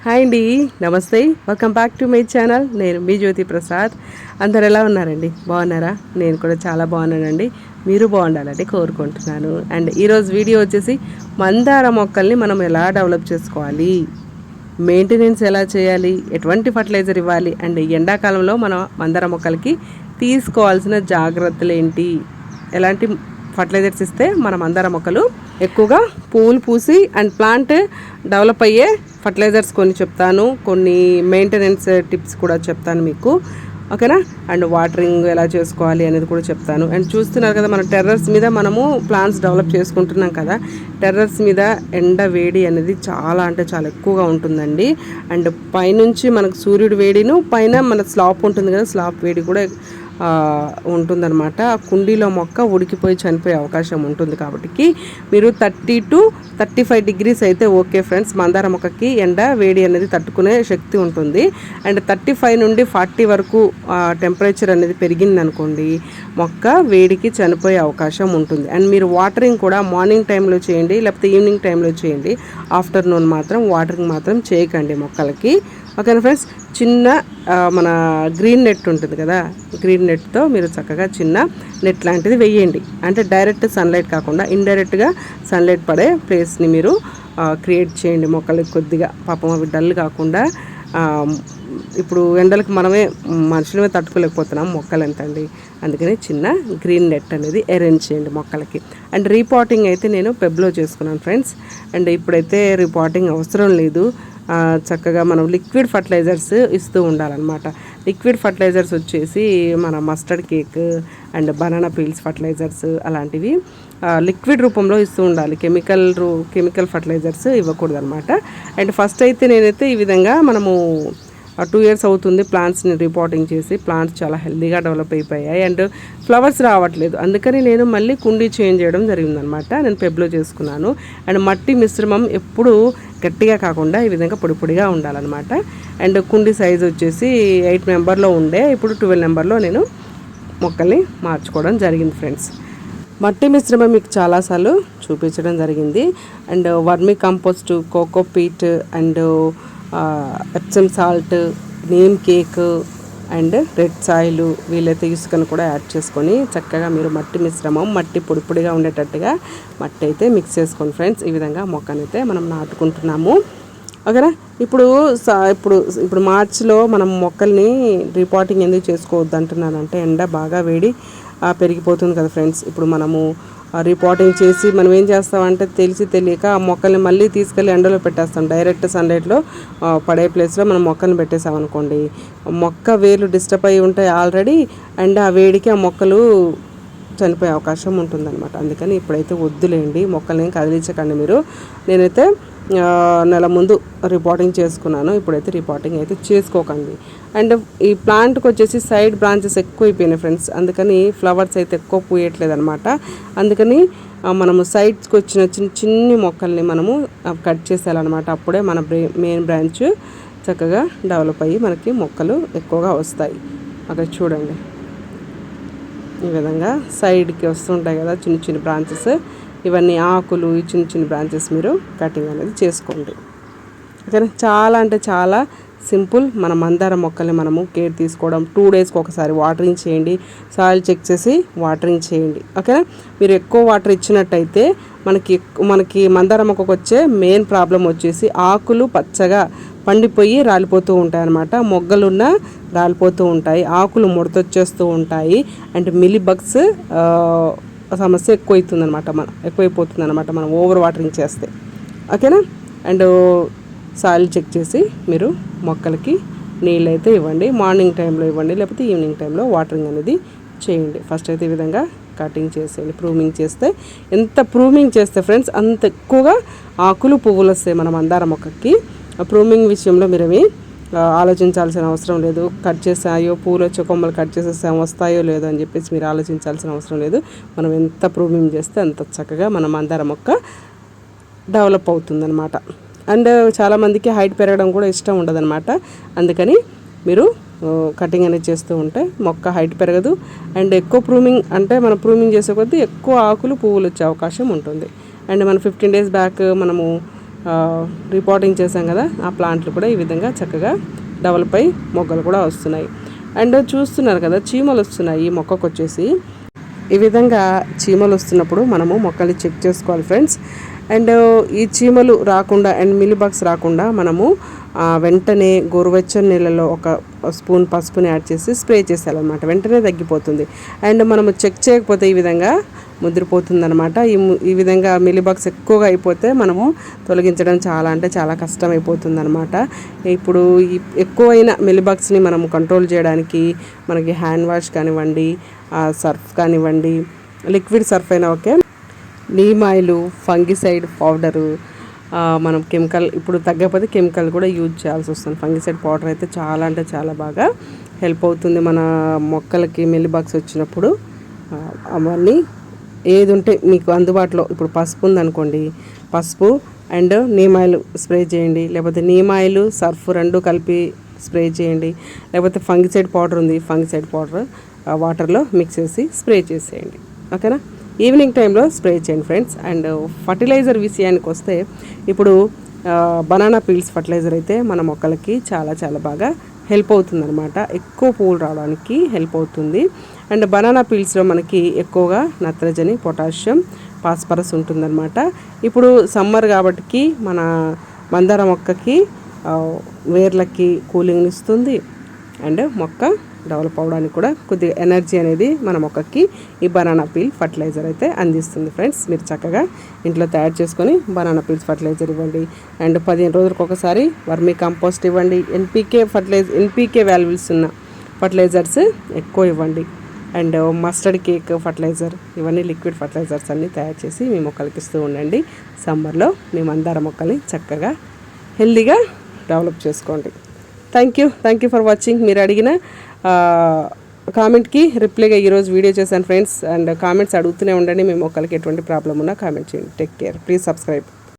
Hi అండి, నమస్తే. Welcome back to my channel. నేను మీ జ్యోతి ప్రసాద్. అందరు ఎలా ఉన్నారండి? బాగున్నారా? నేను కూడా చాలా బాగున్నానండి. మీరు బాగుండాలని కోరుకుంటున్నాను. అండ్ ఈరోజు వీడియో వచ్చేసి మందార మొక్కల్ని మనం ఎలా డెవలప్ చేసుకోవాలి, మెయింటెనెన్స్ ఎలా చేయాలి, ఎటువంటి ఫర్టిలైజర్ ఇవ్వాలి, అండ్ ఎండాకాలంలో మనం మందార మొక్కలకి తీసుకోవాల్సిన జాగ్రత్తలు ఏంటి, ఎలాంటి ఫర్టిలైజర్స్ ఇస్తే మన మందార మొక్కలు ఎక్కువగా పువ్వులు పూసి అండ్ ప్లాంట్ డెవలప్ అయ్యే ఫర్టిలైజర్స్ కొన్ని చెప్తాను, కొన్ని మెయింటెనెన్స్ టిప్స్ కూడా చెప్తాను మీకు, ఓకేనా. అండ్ వాటరింగ్ ఎలా చేసుకోవాలి అనేది కూడా చెప్తాను. అండ్ చూస్తున్నారు కదా, మన టెర్రస్ మీద మనము ప్లాంట్స్ డెవలప్ చేసుకుంటున్నాం కదా, టెర్రస్ మీద ఎండ వేడి అనేది చాలా అంటే చాలా ఎక్కువగా ఉంటుందండి. అండ్ పైనుంచి మనకు సూర్యుడు వేడిను, పైన మన స్లాబ్ ఉంటుంది కదా, స్లాబ్ వేడి కూడా ఉంటుందన్నమాట. ఆ కుండీలో మొక్క ఉడికిపోయి చనిపోయే అవకాశం ఉంటుంది. కాబట్టి మీరు 30 to 35 degrees అయితే ఓకే ఫ్రెండ్స్. మందార మొక్కకి ఎండ వేడి అనేది తట్టుకునే శక్తి ఉంటుంది. అండ్ 35 నుండి 40 వరకు టెంపరేచర్ అనేది పెరిగింది అనుకోండి, మొక్క వేడికి చనిపోయే అవకాశం ఉంటుంది. అండ్ మీరు వాటరింగ్ కూడా మార్నింగ్ టైంలో చేయండి, లేకపోతే ఈవినింగ్ టైంలో చేయండి. ఆఫ్టర్నూన్ మాత్రం వాటరింగ్ మాత్రం చేయకండి మొక్కలకి, ఓకేనా ఫ్రెండ్స్. చిన్న మన గ్రీన్ నెట్ ఉంటుంది కదా, గ్రీన్ నెట్తో మీరు చక్కగా చిన్న నెట్ లాంటిది వేయండి. అంటే డైరెక్ట్ సన్లైట్ కాకుండా ఇండైరెక్ట్గా సన్లైట్ పడే ప్లేస్ని మీరు క్రియేట్ చేయండి మొక్కలకి. కొద్దిగా పాపం అవి డల్ కాకుండా, ఇప్పుడు ఎండలకు మనమే మనుషులమే తట్టుకోలేకపోతున్నాం, మొక్కలు ఎంతండి. అందుకని చిన్న గ్రీన్ నెట్ అనేది అరేంజ్ చేయండి మొక్కలకి. అండ్ రీపాటింగ్ అయితే నేను పెబ్లో చేసుకున్నాను ఫ్రెండ్స్. అండ్ ఇప్పుడైతే రీపాటింగ్ అవసరం లేదు, చక్కగా మనం లిక్విడ్ ఫర్టిలైజర్స్ ఇస్తూ ఉండాలన్నమాట. లిక్విడ్ ఫర్టిలైజర్స్ వచ్చేసి మన mustard cake and banana peels fertilisers అలాంటివి లిక్విడ్ రూపంలో ఇస్తూ ఉండాలి. కెమికల్ ఫర్టిలైజర్స్ ఇవ్వకూడదు అనమాట. అండ్ ఫస్ట్ అయితే నేనైతే ఈ విధంగా మనము 2 years అవుతుంది ప్లాంట్స్ని రిపోర్టింగ్ చేసి. ప్లాంట్స్ చాలా హెల్దీగా డెవలప్ అయిపోయాయి అండ్ ఫ్లవర్స్ రావట్లేదు. అందుకని నేను మళ్ళీ కుండీ చేంజ్ చేయడం జరిగిందనమాట. నేను పెబ్లో చేసుకున్నాను. అండ్ మట్టి మిశ్రమం ఎప్పుడు గట్టిగా కాకుండా ఈ విధంగా పొడి పొడిగా ఉండాలన్నమాట. అండ్ కుండీ సైజ్ వచ్చేసి 8 నెంబర్లో ఉండే, ఇప్పుడు 12 నెంబర్లో నేను మొక్కల్ని మార్చుకోవడం జరిగింది ఫ్రెండ్స్. మట్టి మిశ్రమం మీకు చాలాసార్లు చూపించడం జరిగింది. And vermi compost, cocopeat and Epsom salt, neem cake and red soil, వీలైతే ఇసుకను కూడా యాడ్ చేసుకొని చక్కగా మీరు మట్టి మిశ్రమం, మట్టి పొడి పొడిగా ఉండేటట్టుగా మట్టి అయితే మిక్స్ చేసుకోండి ఫ్రెండ్స్. ఈ విధంగా మొక్కనైతే మనం నాటుకుంటున్నాము, ఓకేనా. ఇప్పుడు మార్చిలో మనం మొక్కల్ని రిపోర్టింగ్ ఎందుకు చేసుకోవద్దు అంటున్నానంటే, ఎండ బాగా వేడి పెరిగిపోతుంది కదా ఫ్రెండ్స్. ఇప్పుడు మనము రిపోర్టింగ్ చేసి మనం ఏం చేస్తామంటే తెలియక ఆ మొక్కల్ని మళ్ళీ తీసుకెళ్ళి ఎండలో పెట్టేస్తాం. డైరెక్ట్ సన్లైట్లో పడే ప్లేస్లో మనం మొక్కను పెట్టేసామనుకోండి, మొక్క వేర్లు డిస్టర్బ్ అయ్యి ఉంటాయి ఆల్రెడీ, అండ్ ఆ వేడికి ఆ మొక్కలు చనిపోయే అవకాశం ఉంటుందన్నమాట. అందుకని ఇప్పుడైతే వద్దులేండి, మొక్కల్ని కదిలించకండి మీరు. నేనైతే నెల ముందు రిపోర్టింగ్ చేసుకున్నాను, ఇప్పుడైతే రిపోర్టింగ్ అయితే చేసుకోకండి. అండ్ ఈ ప్లాంట్కి వచ్చేసి సైడ్ బ్రాంచెస్ ఎక్కువ అయిపోయినాయి ఫ్రెండ్స్, అందుకని ఫ్లవర్స్ అయితే ఎక్కువ పూయట్లేదు అనమాట. అందుకని మనము సైడ్స్కి వచ్చిన చిన్ని మొక్కల్ని మనము కట్ చేసేయాలన్నమాట. అప్పుడే మన మెయిన్ బ్రాంచ్ చక్కగా డెవలప్ అయ్యి మనకి మొక్కలు ఎక్కువగా వస్తాయి. అక్కడ చూడండి, ఈ విధంగా సైడ్కి వస్తుంటాయి కదా చిన్న చిన్న బ్రాంచెస్, ఇవన్నీ ఆకులు, ఈ చిన్న చిన్న బ్రాంచెస్ మీరు కటింగ్ అనేది చేసుకోండి, ఓకేనా. చాలా అంటే చాలా సింపుల్. మన మందార మొక్కల్ని మనము కేర్ తీసుకోవడం, 2 daysకి ఒకసారి వాటరింగ్ చేయండి, సాయిల్ చెక్ చేసి వాటరింగ్ చేయండి, ఓకేనా. మీరు ఎక్కువ వాటర్ ఇచ్చినట్టయితే మనకి మందార మొక్కకు వచ్చే మెయిన్ ప్రాబ్లం వచ్చేసి ఆకులు పచ్చగా పండిపోయి రాలిపోతూ ఉంటాయి అన్నమాట. మొగ్గలున్న రాలిపోతూ ఉంటాయి, ఆకులు ముడతొచ్చేస్తూ ఉంటాయి, అండ్ మిల్లీ బగ్స్ సమస్య ఎక్కువైపోతుంది అనమాట మనం ఓవర్ వాటరింగ్ చేస్తే, ఓకేనా. అండ్ సాయిల్ చెక్ చేసి మీరు మొక్కలకి నీళ్ళు అయితే ఇవ్వండి. మార్నింగ్ టైంలో ఇవ్వండి, లేకపోతే ఈవినింగ్ టైంలో వాటరింగ్ అనేది చేయండి. ఫస్ట్ అయితే ఈ విధంగా కటింగ్ చేసేయండి. ప్రూమింగ్ చేస్తే, ఎంత ప్రూమింగ్ చేస్తే ఫ్రెండ్స్ అంత ఎక్కువగా ఆకులు పువ్వులు వస్తాయి మన మందార మొక్కకి. ప్రూమింగ్ విషయంలో మీరేమి ఆలోచించాల్సిన అవసరం లేదు. కట్ చేసాయో పూలు వచ్చే కొమ్మలు కట్ చేసేసాం వస్తాయో లేదో అని చెప్పేసి మీరు ఆలోచించాల్సిన అవసరం లేదు. మనం ఎంత ప్రూమింగ్ చేస్తే అంత చక్కగా మన మందార మొక్క డెవలప్ అవుతుందన్నమాట. అండ్ చాలామందికి హైట్ పెరగడం కూడా ఇష్టం ఉండదన్నమాట. అందుకని మీరు కటింగ్ అనేది చేస్తూ ఉంటే మొక్క హైట్ పెరగదు. అండ్ ఎక్కువ ప్రూమింగ్ అంటే మనం ప్రూమింగ్ చేసే కొద్దీ ఎక్కువ ఆకులు పువ్వులు వచ్చే అవకాశం ఉంటుంది. అండ్ మనం 15 days బ్యాక్ మనము రిపోర్టింగ్ చేశాం కదా, ఆ ప్లాంట్లు కూడా ఈ విధంగా చక్కగా డెవలప్ అయి మొగ్గలు కూడా వస్తున్నాయి. అండ్ చూస్తున్నారు కదా, చీమలు వస్తున్నాయి ఈ మొక్కకు వచ్చేసి. ఈ విధంగా చీమలు వస్తున్నప్పుడు మనము మొక్కల్ని చెక్ చేసుకోవాలి ఫ్రెండ్స్. అండ్ ఈ చీమలు రాకుండా అండ్ మిలీబగ్స్ రాకుండా మనము వెంటనే గోరువెచ్చని నీళ్ళలో ఒక స్పూన్ పసుపుని యాడ్ చేసి స్ప్రే చేసేయాలన్నమాట. వెంటనే తగ్గిపోతుంది. అండ్ మనము చెక్ చేయకపోతే ఈ విధంగా ముదిరిపోతుంది అనమాట. ఈ విధంగా మిలీబగ్స్ ఎక్కువగా అయిపోతే మనము తొలగించడం చాలా అంటే చాలా కష్టం అయిపోతుంది అనమాట. ఇప్పుడు ఈ ఎక్కువైన మిలీబగ్స్ని మనము కంట్రోల్ చేయడానికి మనకి హ్యాండ్ వాష్ కానివ్వండి, సర్ఫ్ కానివ్వండి, లిక్విడ్ సర్ఫ్ అయినా okay, neem oil, fungicide powder, మనం కెమికల్ ఇప్పుడు తగ్గకపోతే కెమికల్ కూడా యూజ్ చేయాల్సి వస్తుంది. ఫంగిసైడ్ పౌడర్ అయితే చాలా అంటే చాలా బాగా హెల్ప్ అవుతుంది మన మొక్కలకి మిలీబగ్స్ వచ్చినప్పుడు. అవన్నీ ఏది ఉంటే మీకు అందుబాటులో, ఇప్పుడు పసుపు ఉందనుకోండి, పసుపు అండ్ నీమ్ ఆయిల్ స్ప్రే చేయండి, లేకపోతే నీమ్ ఆయిల్ సర్ఫ్ రెండు కలిపి స్ప్రే చేయండి, లేకపోతే ఫంగిసైడ్ పౌడర్ ఉంది, ఫంగిసైడ్ పౌడర్ వాటర్లో మిక్స్ చేసి స్ప్రే చేసేయండి. ఓకేనా, ఈవినింగ్ టైంలో స్ప్రే చేయండి ఫ్రెండ్స్. అండ్ ఫర్టిలైజర్ విషయానికి వస్తే ఇప్పుడు బనానా పీల్స్ ఫర్టిలైజర్ అయితే మన మొక్కలకి చాలా చాలా బాగా హెల్ప్ అవుతుంది అనమాట. ఎక్కువ పువ్వులు రావడానికి హెల్ప్ అవుతుంది. అండ్ బనానా పీల్స్లో మనకి ఎక్కువగా నత్రజని, పొటాషియం, ఫాస్ఫరస్ ఉంటుందన్నమాట. ఇప్పుడు సమ్మర్ కాబట్టి మన మందార మొక్కకి వేర్లకి కూలింగ్ ఇస్తుంది. అండ్ మొక్క డెవలప్ అవడానికి కూడా కొద్దిగా ఎనర్జీ అనేది మన మొక్కకి ఈ బనానా పీల్ ఫర్టిలైజర్ అయితే అందిస్తుంది ఫ్రెండ్స్. మీరు చక్కగా ఇంట్లో తయారు చేసుకొని బనానా పీల్స్ ఫర్టిలైజర్ ఇవ్వండి. అండ్ 15 రోజులకు ఒకసారి వర్మీ కంపోస్ట్ ఇవ్వండి. ఎన్పీకే వాల్యూస్ ఉన్న ఫర్టిలైజర్స్ ఎక్కువ ఇవ్వండి. అండ్ మస్టర్డ్ కేక్ ఫర్టిలైజర్, ఇవన్నీ లిక్విడ్ ఫర్టిలైజర్స్ అన్నీ తయారు చేసి మీ మొక్కలకి ఇస్తూ ఉండండి. సమ్మర్లో మీ మందార మొక్కల్ని చక్కగా హెల్దీగా డెవలప్ చేసుకోండి. Thank you for watching. మీరు అడిగిన కామెంట్కి రిప్లైగా ఈరోజు వీడియో చేశాను ఫ్రెండ్స్. అండ్ కామెంట్స్ అడుగుతూనే ఉండండి. మీ మొక్కలకి ఎటువంటి ప్రాబ్లం ఉన్నా కామెంట్ చేయండి. Take care, please subscribe.